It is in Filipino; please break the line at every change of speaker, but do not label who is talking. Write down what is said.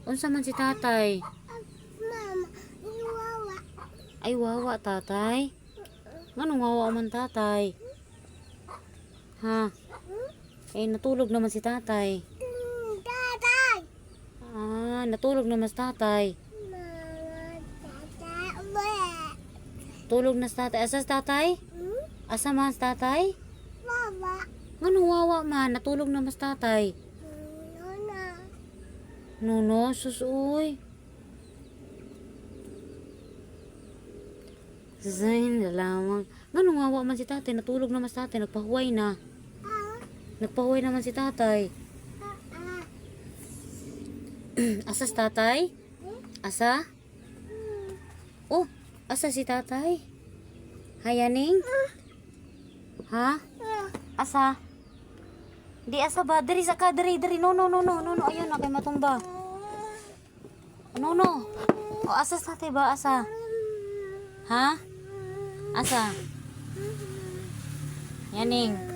Unsa man si tatay?
Mama, iwawa.
Ay wawa tatay. Nganong wawa man tatay? Ha? Eh natulog naman si tatay.
Tatay.
Ah, natulog naman si tatay.
Mama, tatay, uwe.
Tulog na si tatay. Asa si tatay? Asa man si tatay?
Baba.
Nganong wawa man? Natulog naman si tatay.
Nona.
Nono, susoy. Zain, lamang. Nganong wawa man si tatay? Natulog naman si tatay. Nagpahuway na. Nagpahuway naman si tatay. Asa si tatay? Asa? Oh, asa si tatay? Hayaning? Ha? Asa? Di asa ba? Diri sa ka, diri. No. Ayun na, kay matumba. No. O, asa sa tatay ba? Asa? Ha? Asa? Yaning.